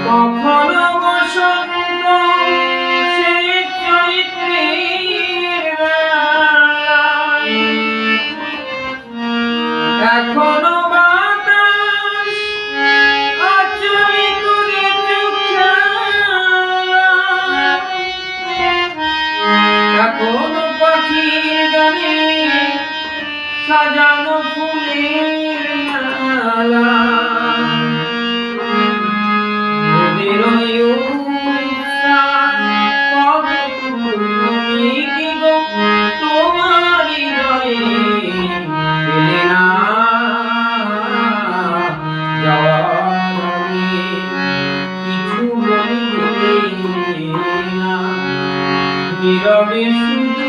কখনো বসন্ত সেই চৈত্রের বেলায়, এখনো বাতাস আচলে করে এখনো পাখির গানে সাজানো ফুলের মালা। নীরবে শুধু